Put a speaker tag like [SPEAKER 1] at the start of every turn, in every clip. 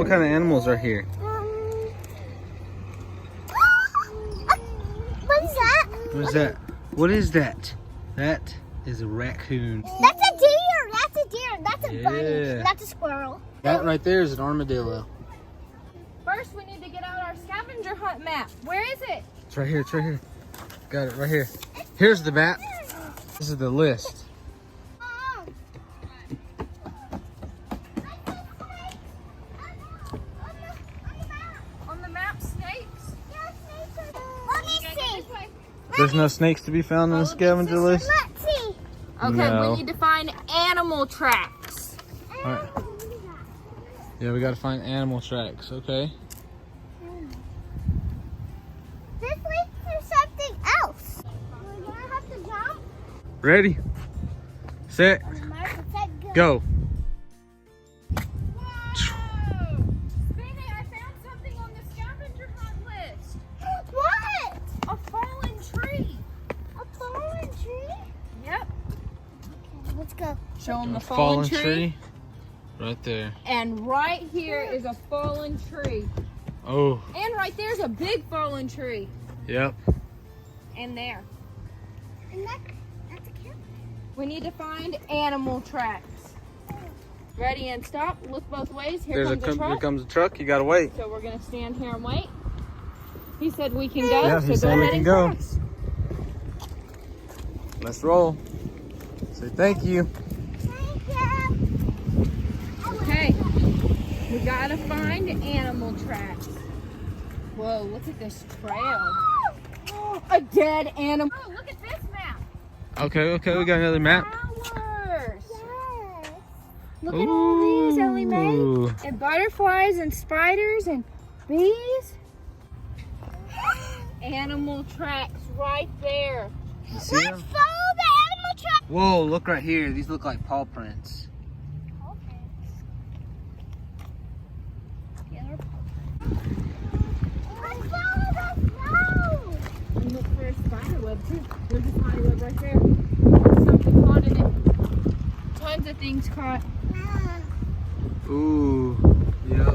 [SPEAKER 1] What kind of animals are here?
[SPEAKER 2] What is that?
[SPEAKER 1] What is that? What is that? That is a raccoon.
[SPEAKER 2] That's a deer. That's a deer. That's a bunny.
[SPEAKER 1] Yeah.
[SPEAKER 2] That's a squirrel.
[SPEAKER 1] That right there is an armadillo.
[SPEAKER 3] First, we need to get out our scavenger hunt map. Where is it?
[SPEAKER 1] It's right here. It's right here. Got it right here. Here's the map. This is the list.
[SPEAKER 3] On the map, snakes.
[SPEAKER 2] Let me see.
[SPEAKER 1] There's no snakes to be found on the scavenger list.
[SPEAKER 2] Let's see.
[SPEAKER 3] Okay,
[SPEAKER 1] No.
[SPEAKER 3] we need to find animal tracks.
[SPEAKER 1] All right. Yeah, we gotta find animal tracks. Okay.
[SPEAKER 2] This leads to something else. We're gonna have to jump.
[SPEAKER 1] Ready, set, go.
[SPEAKER 3] Baby, I found something on the scavenger hunt list.
[SPEAKER 2] What?
[SPEAKER 3] A fallen tree.
[SPEAKER 2] A fallen tree?
[SPEAKER 3] Yep.
[SPEAKER 2] Okay, let's go.
[SPEAKER 3] Show them the
[SPEAKER 1] Fallen tree. Right there.
[SPEAKER 3] And right here is a fallen tree.
[SPEAKER 1] Oh.
[SPEAKER 3] And right there's a big fallen tree.
[SPEAKER 1] Yep.
[SPEAKER 3] And there.
[SPEAKER 2] And that's a camp.
[SPEAKER 3] We need to find animal tracks. Ready and stop. Look both ways. Here comes the
[SPEAKER 1] Here
[SPEAKER 3] truck.
[SPEAKER 1] comes a truck. You gotta wait.
[SPEAKER 3] So we're gonna stand here and wait. He said we can go,
[SPEAKER 1] Yeah,
[SPEAKER 3] so
[SPEAKER 1] he
[SPEAKER 3] go
[SPEAKER 1] said we
[SPEAKER 3] ahead
[SPEAKER 1] can
[SPEAKER 3] and
[SPEAKER 1] go.
[SPEAKER 3] cross.
[SPEAKER 1] Let's roll. Say thank you.
[SPEAKER 2] Thank you.
[SPEAKER 3] Okay. We gotta find animal tracks. Whoa, look at this trail. A dead animal. Oh, look at this map.
[SPEAKER 1] Okay, we got another map.
[SPEAKER 3] Flowers.
[SPEAKER 2] Yes.
[SPEAKER 3] Look at all these, Ellie Mae.
[SPEAKER 1] Ooh.
[SPEAKER 3] And butterflies and spiders and bees. Animal tracks right there.
[SPEAKER 1] You see
[SPEAKER 2] Let's
[SPEAKER 1] them?
[SPEAKER 2] follow the animal track.
[SPEAKER 1] Whoa, look right here. These look like paw prints.
[SPEAKER 2] Let's follow the snow.
[SPEAKER 3] And look for a spider web too. There's a spider web right there. Something caught in it. Tons of things caught.
[SPEAKER 1] Ooh, yep.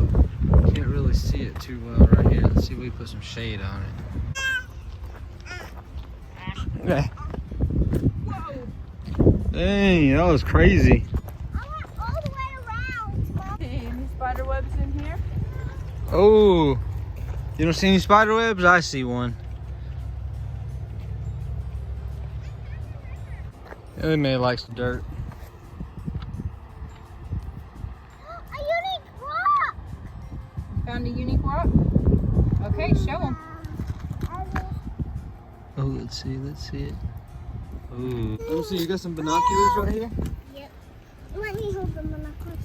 [SPEAKER 1] Can't really see it too well right here. Let's see if we put some shade on it. Okay.
[SPEAKER 3] Whoa!
[SPEAKER 1] Dang, that was crazy.
[SPEAKER 2] I went all the way around, Mom.
[SPEAKER 3] Hey, any spider webs in here?
[SPEAKER 1] Oh, you don't see any spider webs? I see one. Ellie Mae likes the dirt.
[SPEAKER 2] A unique rock.
[SPEAKER 3] Found a unique rock? Okay, show them.
[SPEAKER 1] Oh, let's see it. Ooh. Let me see, you got some binoculars right here?
[SPEAKER 2] Yep. Let me hold the binoculars.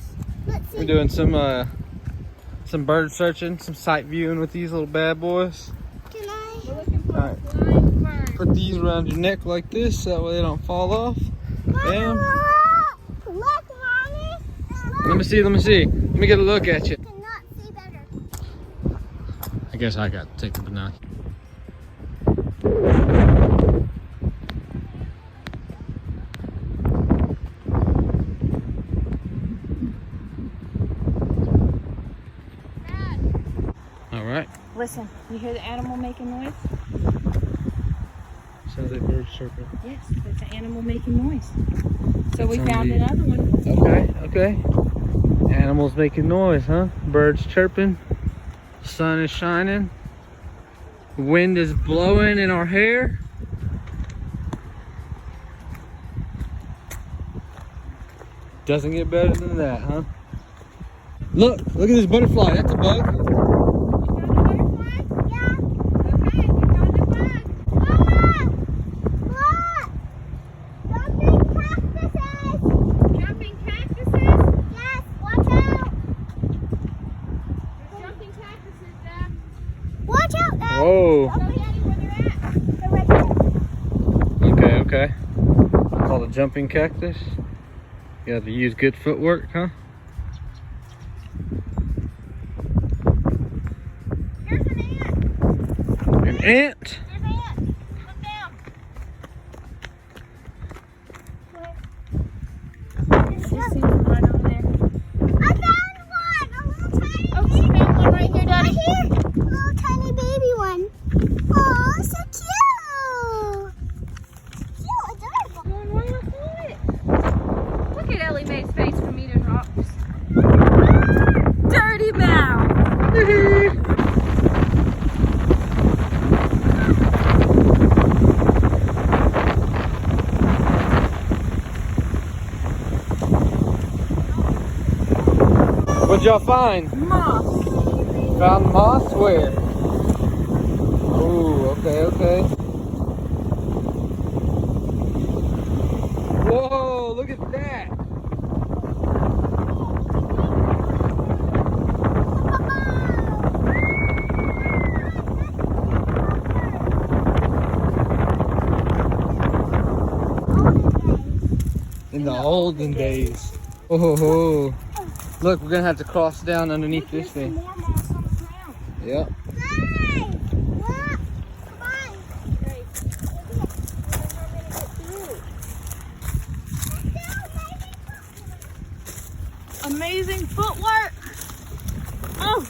[SPEAKER 2] Let's see.
[SPEAKER 1] We're doing some bird searching, some sight viewing with these little bad boys.
[SPEAKER 2] Can I?
[SPEAKER 3] We're looking for
[SPEAKER 1] Alright.
[SPEAKER 3] a flying bird.
[SPEAKER 1] Put these around your neck like this, that way they don't fall off. Bam.
[SPEAKER 2] Look, Mommy.
[SPEAKER 1] Let me see. Let me get a look at you.
[SPEAKER 2] I cannot see better.
[SPEAKER 1] I guess I got to take the binoculars. All right.
[SPEAKER 3] Listen, you hear the animal making noise?
[SPEAKER 1] Sounds like birds chirping.
[SPEAKER 3] Yes, it's an animal making noise. So we
[SPEAKER 1] That's
[SPEAKER 3] found
[SPEAKER 1] on the-
[SPEAKER 3] another one.
[SPEAKER 1] Okay. Animals making noise, huh? Birds chirping. Sun is shining. Wind is blowing in our hair. Doesn't get better than that, huh? Look at this butterfly. That's a bug.
[SPEAKER 2] You found a butterfly? Yeah. Okay, we found a bug. Mama! Look! Jumping cactuses!
[SPEAKER 3] Jumping cactuses?
[SPEAKER 2] Yes, watch out!
[SPEAKER 3] There's jumping cactuses, Dad.
[SPEAKER 2] Watch out, Dad!
[SPEAKER 1] Whoa.
[SPEAKER 3] Tell Daddy where they're at.
[SPEAKER 2] They're right there.
[SPEAKER 1] Okay. It's called a jumping cactus. You have to use good footwork, huh?
[SPEAKER 2] Here's an ant.
[SPEAKER 1] An ant?
[SPEAKER 2] There's an ant. Look down.
[SPEAKER 3] You see one right over there.
[SPEAKER 2] I found one! A little tiny ant.
[SPEAKER 3] Nelly Mae's face from eating rocks. Dirty mouth.
[SPEAKER 1] What'd y'all find?
[SPEAKER 3] Moss.
[SPEAKER 1] Found moss where? Ooh, okay. Whoa, look at that. In the olden days. Oh, look, we're gonna have to cross down underneath this thing.
[SPEAKER 3] More moss on the ground.
[SPEAKER 1] Yep.
[SPEAKER 2] Hey, look. Come on.
[SPEAKER 3] Okay. Amazing footwork. Oh,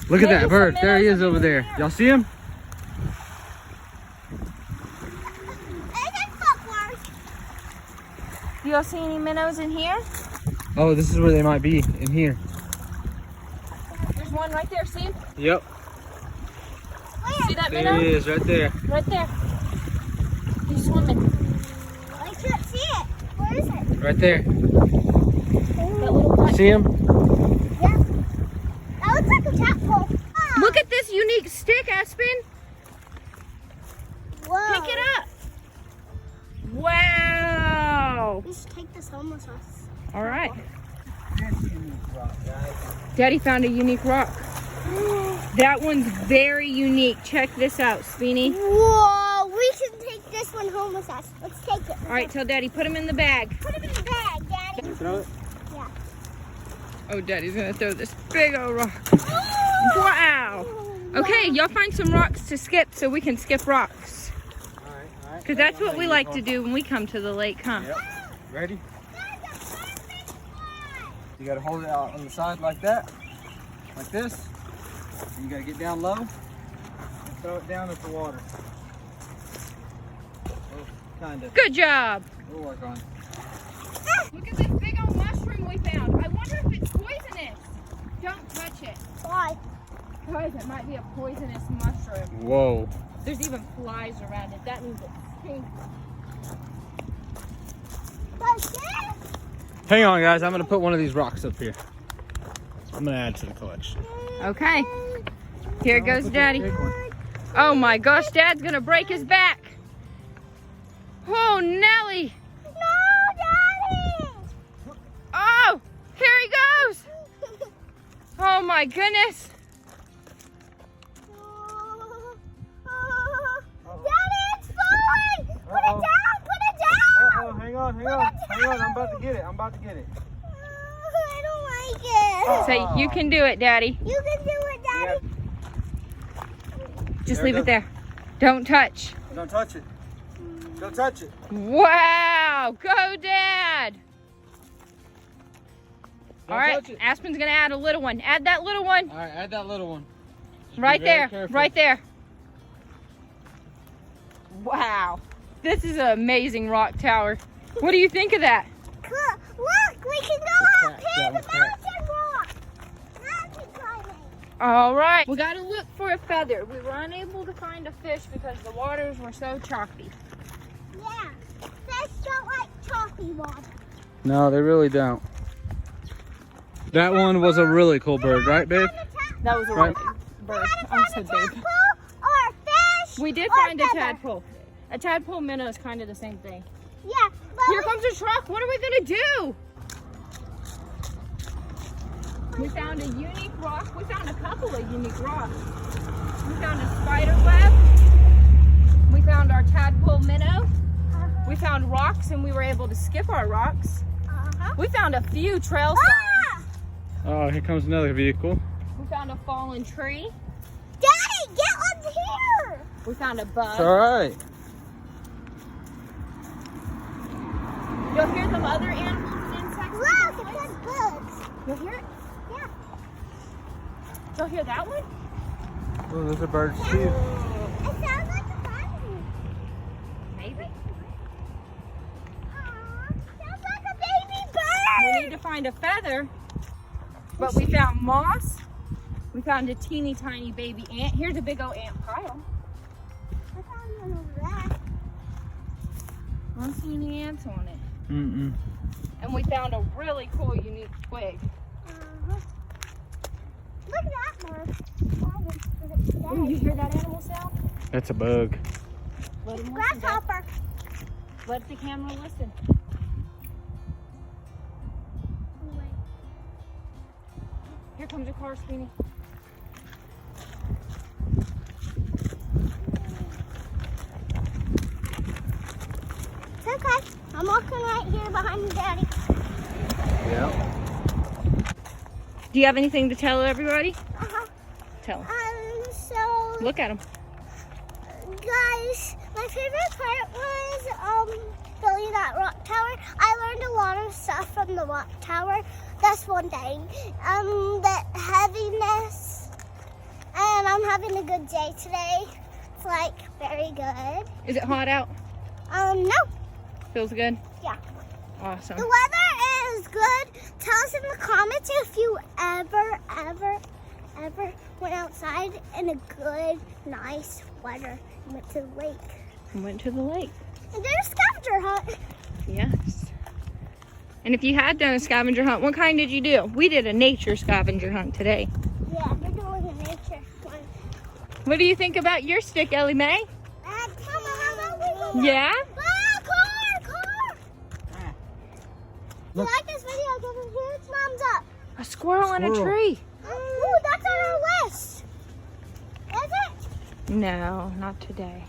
[SPEAKER 1] Look at
[SPEAKER 3] Maybe
[SPEAKER 1] that bird.
[SPEAKER 3] some
[SPEAKER 1] There he
[SPEAKER 3] minnows
[SPEAKER 1] is
[SPEAKER 3] are
[SPEAKER 1] over
[SPEAKER 3] in
[SPEAKER 1] there.
[SPEAKER 3] there.
[SPEAKER 1] Y'all see him?
[SPEAKER 3] do y'all see any minnows in here?
[SPEAKER 1] Oh, this is where they might be, in here.
[SPEAKER 3] There's one right there. See him?
[SPEAKER 1] Yep.
[SPEAKER 3] See that
[SPEAKER 1] There
[SPEAKER 3] minnow?
[SPEAKER 1] he is, right there.
[SPEAKER 3] Right there. He's swimming.
[SPEAKER 2] I can't see it. Where is it?
[SPEAKER 1] Right there.
[SPEAKER 3] That little black.
[SPEAKER 1] See him?
[SPEAKER 2] Yeah. That looks like a tadpole.
[SPEAKER 3] Look at this unique stick, Aspen.
[SPEAKER 2] Whoa.
[SPEAKER 3] Pick it up. Wow.
[SPEAKER 2] We should take this home with us.
[SPEAKER 3] All right. Daddy found a unique rock. That one's very unique. Check this out, Speeny.
[SPEAKER 2] Whoa, we should take this one home with us. Let's take it.
[SPEAKER 3] All right, tell Daddy, put him in the bag.
[SPEAKER 2] Put it in the bag, Daddy.
[SPEAKER 1] Throw it.
[SPEAKER 2] Yeah.
[SPEAKER 3] Oh, Daddy's gonna throw this big old rock. Wow. Okay, y'all find some rocks to skip so we can skip rocks.
[SPEAKER 1] Alright.
[SPEAKER 3] Because that's what we like to do when we come to the lake, huh?
[SPEAKER 1] Yep. Ready? You gotta hold it out on the side like that. Like this. And you gotta get down low and throw it down at the water. Oh, kinda.
[SPEAKER 3] Good job.
[SPEAKER 1] We'll work on it.
[SPEAKER 3] Look at this big old mushroom we found. I wonder if it's poisonous. Don't touch it.
[SPEAKER 2] Why?
[SPEAKER 3] Guys, it might be a poisonous mushroom.
[SPEAKER 1] Whoa.
[SPEAKER 3] There's even flies around it. That means it stinks.
[SPEAKER 2] Like this?
[SPEAKER 1] Hang on, guys. I'm gonna put one of these rocks up here. I'm gonna add to the collection.
[SPEAKER 3] Okay. Here goes Daddy. Oh my gosh, Dad's gonna break his back. Oh, Nelly.
[SPEAKER 2] No, Daddy!
[SPEAKER 3] Oh, here he goes. Oh my goodness.
[SPEAKER 2] Daddy, it's falling! Put it down! Put it down!
[SPEAKER 1] Oh, hang on. I'm about to get it.
[SPEAKER 2] I don't like it.
[SPEAKER 3] Say, you can do it, Daddy.
[SPEAKER 2] You can do it, Daddy.
[SPEAKER 3] Just
[SPEAKER 1] There
[SPEAKER 3] leave
[SPEAKER 1] it
[SPEAKER 3] it there. Don't touch.
[SPEAKER 1] Don't touch it. Don't touch it.
[SPEAKER 3] Wow, go Dad. All right,
[SPEAKER 1] touch it.
[SPEAKER 3] Aspen's gonna add a little one. Add that little one.
[SPEAKER 1] All right, add that little one. Just be
[SPEAKER 3] Right
[SPEAKER 1] very
[SPEAKER 3] there,
[SPEAKER 1] careful.
[SPEAKER 3] right there. Wow, this is an amazing rock tower. What do you think of that?
[SPEAKER 2] Cool. Look, we can go up
[SPEAKER 1] Crack,
[SPEAKER 2] here,
[SPEAKER 1] that
[SPEAKER 2] the
[SPEAKER 1] one cracked.
[SPEAKER 2] mountain rock. Mountain climbing.
[SPEAKER 3] All right, we gotta look for a feather. We were unable to find a fish because the waters were so choppy.
[SPEAKER 2] Yeah, fish don't like choppy water.
[SPEAKER 1] No, they really don't. That one was a really cool bird, right, babe?
[SPEAKER 3] That was a
[SPEAKER 1] Right.
[SPEAKER 3] really big bird. I
[SPEAKER 2] Find a
[SPEAKER 3] said
[SPEAKER 2] tadpole
[SPEAKER 3] babe.
[SPEAKER 2] or a fish.
[SPEAKER 3] We did
[SPEAKER 2] or
[SPEAKER 3] find a
[SPEAKER 2] feather.
[SPEAKER 3] tadpole. A tadpole minnow is kind of the same thing.
[SPEAKER 2] Yeah, but
[SPEAKER 3] Here comes a truck. What are we gonna do? We found a unique rock. We found a couple of unique rocks. We found a spider web. We found our tadpole minnow. We found rocks and we were able to skip our rocks. We found a few trail signs.
[SPEAKER 1] Oh, here comes another vehicle.
[SPEAKER 3] We found a fallen tree.
[SPEAKER 2] Daddy, get on here.
[SPEAKER 3] We found a bug.
[SPEAKER 1] It's all right.
[SPEAKER 3] You'll hear some other animals and insects.
[SPEAKER 2] Look, it says bugs.
[SPEAKER 3] You'll hear it?
[SPEAKER 2] Yeah.
[SPEAKER 3] You'll hear that one?
[SPEAKER 1] Oh, there's a bird too.
[SPEAKER 2] It sounds like a bunny.
[SPEAKER 3] Maybe. need to find a feather. But we found moss. We found a teeny tiny baby ant. Here's a big old ant pile.
[SPEAKER 2] I found one over there.
[SPEAKER 3] I don't see any ants on it.
[SPEAKER 1] Mm-mm.
[SPEAKER 3] And we found a really cool, unique twig.
[SPEAKER 2] Look at that, Mom.
[SPEAKER 3] Oh, you hear that animal sound?
[SPEAKER 1] That's a bug.
[SPEAKER 3] Let him listen, Dad.
[SPEAKER 2] Grasshopper.
[SPEAKER 3] Let the camera listen. Here comes your car, Sweeney.
[SPEAKER 2] It's okay. I'm walking right here behind Daddy.
[SPEAKER 1] Yeah.
[SPEAKER 3] Do you have anything to tell everybody?
[SPEAKER 2] Uh-huh.
[SPEAKER 3] Tell them.
[SPEAKER 2] So,
[SPEAKER 3] Look at them.
[SPEAKER 2] guys, my favorite part was building that rock tower. I learned a lot of stuff from the rock tower. That's one thing. The heaviness, and I'm having a good day today. It's like very good.
[SPEAKER 3] Is it hot out?
[SPEAKER 2] No,
[SPEAKER 3] Feels good?
[SPEAKER 2] yeah.
[SPEAKER 3] Awesome.
[SPEAKER 2] The weather is good. Tell us in the comments if you ever went outside in a good, nice weather and went to the lake.
[SPEAKER 3] We went to the lake.
[SPEAKER 2] And did a scavenger hunt.
[SPEAKER 3] Yes. And if you had done a scavenger hunt, what kind did you do? We did a nature scavenger hunt today.
[SPEAKER 2] Yeah, we're doing a nature one.
[SPEAKER 3] What do you think about your stick, Ellie Mae?
[SPEAKER 2] Mama,
[SPEAKER 3] Yeah?
[SPEAKER 2] ah, car! If you
[SPEAKER 1] Look.
[SPEAKER 2] like this video, give it a huge thumbs up.
[SPEAKER 3] A squirrel in a
[SPEAKER 1] Squirrel.
[SPEAKER 3] tree.
[SPEAKER 2] Ooh, that's on our list. Is it?
[SPEAKER 3] No, not today.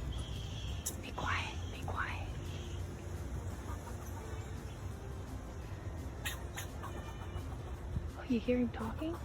[SPEAKER 3] Be quiet, be quiet. Oh, you hear him talking?